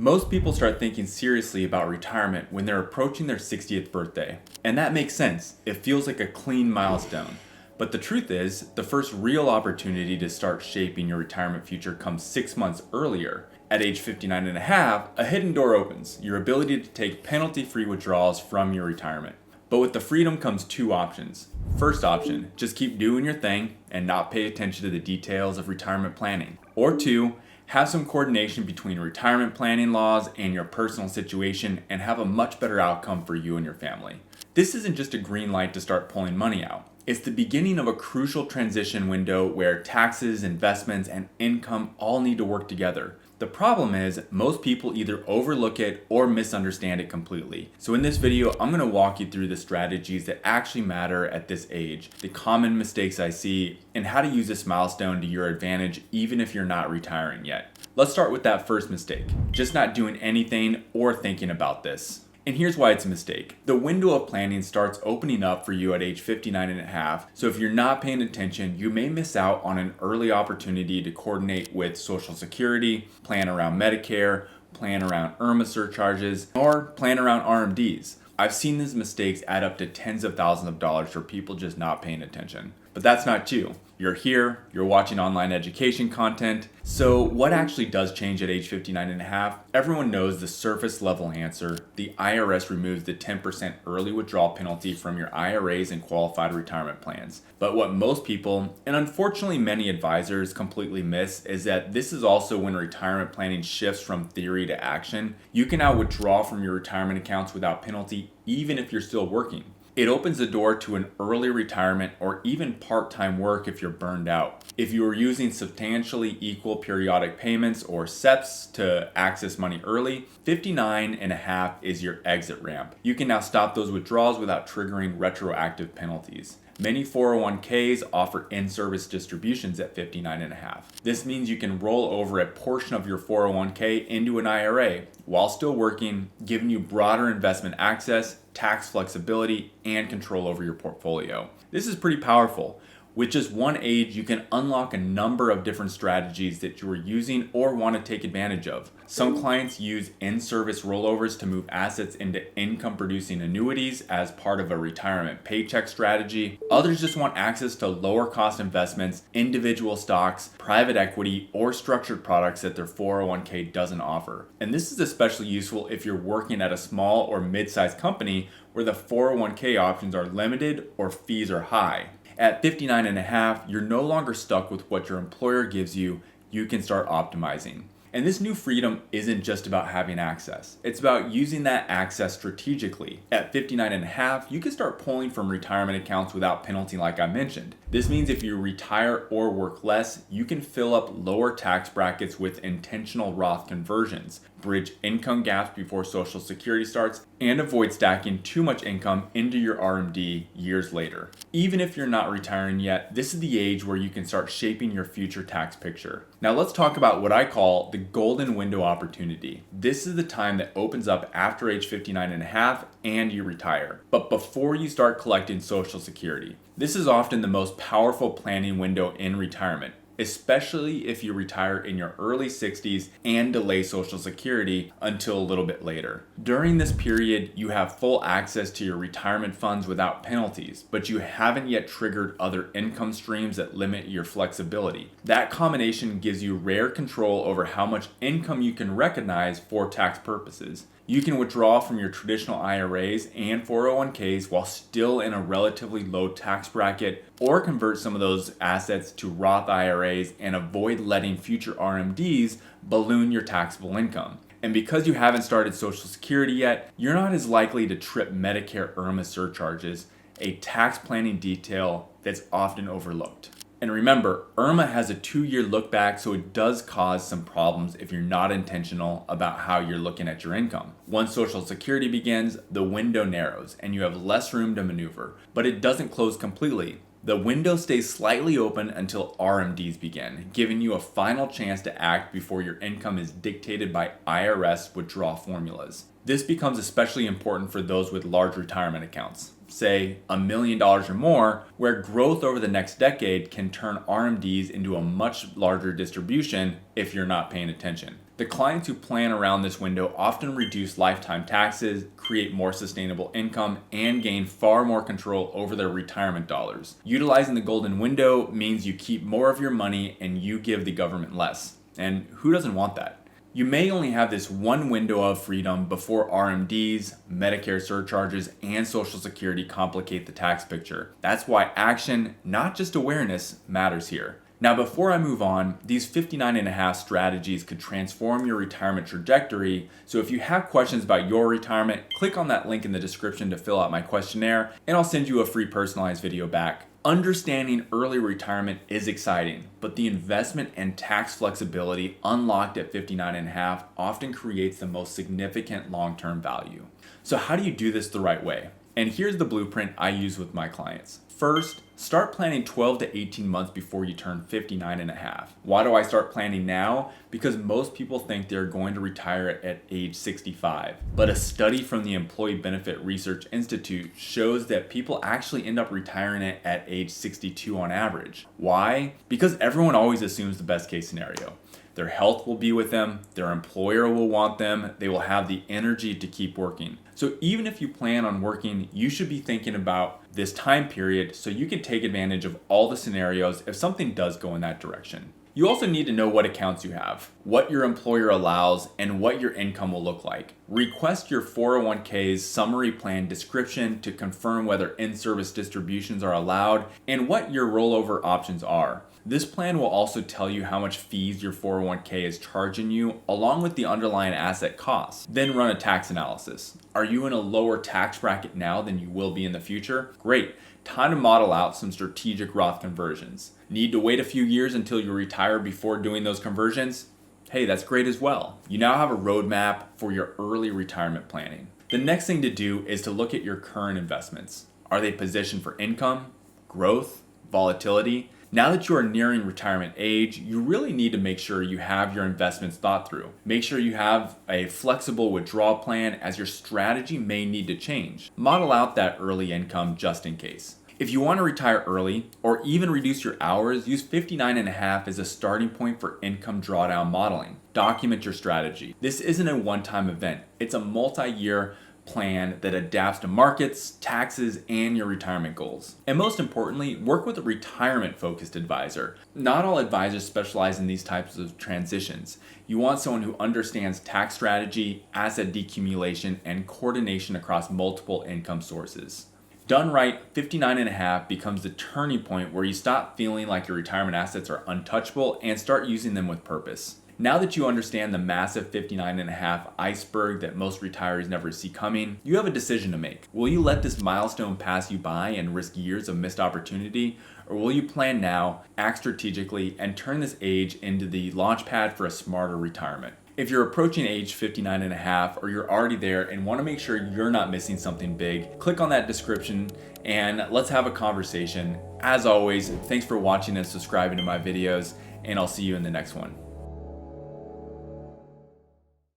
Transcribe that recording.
Most people start thinking seriously about retirement when they're approaching their 60th birthday. And that makes sense. It feels like a clean milestone. But the truth is, the first real opportunity to start shaping your retirement future comes 6 months earlier. At age 59 and a half, a hidden door opens, your ability to take penalty-free withdrawals from your retirement. But with the freedom comes two options. First option, just keep doing your thing and not pay attention to the details of retirement planning. Or two, have some coordination between retirement planning laws and your personal situation and have a much better outcome for you and your family. This isn't just a green light to start pulling money out. It's the beginning of a crucial transition window where taxes, investments, and income all need to work together. The problem is, most people either overlook it or misunderstand it completely. So in this video, I'm going to walk you through the strategies that actually matter at this age, the common mistakes I see, and how to use this milestone to your advantage even if you're not retiring yet. Let's start with that first mistake, just not doing anything or thinking about this. And here's why it's a mistake. The window of planning starts opening up for you at age 59 and a half. So if you're not paying attention, you may miss out on an early opportunity to coordinate with Social Security, plan around Medicare, plan around IRMA surcharges, or plan around RMDs. I've seen these mistakes add up to tens of thousands of dollars for people just not paying attention. But that's not you. You're here, you're watching online education content. So what actually does change at age 59 and a half? Everyone knows the surface level answer. The IRS removes the 10% early withdrawal penalty from your IRAs and qualified retirement plans. But what most people, and unfortunately many advisors, completely miss is that this is also when retirement planning shifts from theory to action. You can now withdraw from your retirement accounts without penalty even if you're still working. It opens the door to an early retirement or even part-time work if you're burned out. If you are using substantially equal periodic payments or SIPC to access money early, 59 and a half is your exit ramp. You can now stop those withdrawals without triggering retroactive penalties. Many 401ks offer in-service distributions at 59 and a half. This means you can roll over a portion of your 401k into an IRA while still working, giving you broader investment access, tax flexibility, and control over your portfolio. This is pretty powerful. With just one age, you can unlock a number of different strategies that you are using or want to take advantage of. Some clients use in-service rollovers to move assets into income-producing annuities as part of a retirement paycheck strategy. Others just want access to lower-cost investments, individual stocks, private equity, or structured products that their 401k doesn't offer. And this is especially useful if you're working at a small or mid-sized company where the 401k options are limited or fees are high. At 59 and a half, you're no longer stuck with what your employer gives you. You can start optimizing. And this new freedom isn't just about having access. It's about using that access strategically. At 59 and a half, you can start pulling from retirement accounts without penalty like I mentioned. This means if you retire or work less, you can fill up lower tax brackets with intentional Roth conversions, bridge income gaps before Social Security starts, and avoid stacking too much income into your RMD years later. Even if you're not retiring yet, this is the age where you can start shaping your future tax picture. Now let's talk about what I call the golden window opportunity. This is the time that opens up after age 59 and a half and you retire, but before you start collecting Social Security. This is often the most powerful planning window in retirement, especially if you retire in your early 60s and delay Social Security until a little bit later. During this period, you have full access to your retirement funds without penalties, but you haven't yet triggered other income streams that limit your flexibility. That combination gives you rare control over how much income you can recognize for tax purposes. You can withdraw from your traditional IRAs and 401ks while still in a relatively low tax bracket, or convert some of those assets to Roth IRAs and avoid letting future RMDs balloon your taxable income. And because you haven't started Social Security yet, you're not as likely to trip Medicare IRMA surcharges, a tax planning detail that's often overlooked. And remember, IRMA has a 2-year look back, so it does cause some problems if you're not intentional about how you're looking at your income. Once Social Security begins, the window narrows and you have less room to maneuver, but it doesn't close completely. The window stays slightly open until RMDs begin, giving you a final chance to act before your income is dictated by IRS withdrawal formulas. This becomes especially important for those with large retirement accounts, say $1 million or more, where growth over the next decade can turn RMDs into a much larger distribution if you're not paying attention. The clients who plan around this window often reduce lifetime taxes, create more sustainable income, and gain far more control over their retirement dollars. Utilizing the golden window means you keep more of your money and you give the government less. And who doesn't want that? You may only have this one window of freedom before RMDs, Medicare surcharges, and Social Security complicate the tax picture. That's why action, not just awareness, matters here. Now, before I move on, these 59.5 strategies could transform your retirement trajectory. So if you have questions about your retirement, click on that link in the description to fill out my questionnaire, and I'll send you a free personalized video back. Understanding early retirement is exciting, but the investment and tax flexibility unlocked at 59.5 often creates the most significant long-term value. So how do you do this the right way? And here's the blueprint I use with my clients. First, start planning 12 to 18 months before you turn 59.5. Why do I start planning now? Because most people think they're going to retire at age 65. But a study from the Employee Benefit Research Institute shows that people actually end up retiring at age 62 on average. Why? Because everyone always assumes the best case scenario. Their health will be with them, their employer will want them, they will have the energy to keep working. So even if you plan on working, you should be thinking about this time period so you can take advantage of all the scenarios if something does go in that direction. You also need to know what accounts you have, what your employer allows, and what your income will look like. Request your 401k's summary plan description to confirm whether in-service distributions are allowed and what your rollover options are. This plan will also tell you how much fees your 401k is charging you, along with the underlying asset costs. Then run a tax analysis. Are you in a lower tax bracket now than you will be in the future? Great. Time to model out some strategic Roth conversions. Need to wait a few years until you retire before doing those conversions? Hey, that's great as well. You now have a roadmap for your early retirement planning. The next thing to do is to look at your current investments. Are they positioned for income, growth, volatility? Now that you are nearing retirement age, you really need to make sure you have your investments thought through. Make sure you have a flexible withdrawal plan, as your strategy may need to change. Model out that early income just in case. If you want to retire early or even reduce your hours, use 59.5 as a starting point for income drawdown modeling. Document your strategy. This isn't a one-time event. It's a multi-year plan that adapts to markets, taxes, and your retirement goals. And most importantly, work with a retirement-focused advisor. Not all advisors specialize in these types of transitions. You want someone who understands tax strategy, asset decumulation, and coordination across multiple income sources. Done right, 59.5 becomes the turning point where you stop feeling like your retirement assets are untouchable and start using them with purpose. Now that you understand the massive 59.5 iceberg that most retirees never see coming, you have a decision to make. Will you let this milestone pass you by and risk years of missed opportunity? Or will you plan now, act strategically, and turn this age into the launch pad for a smarter retirement? If you're approaching age 59.5 or you're already there and want to make sure you're not missing something big, click on that description and let's have a conversation. As always, thanks for watching and subscribing to my videos, and I'll see you in the next one.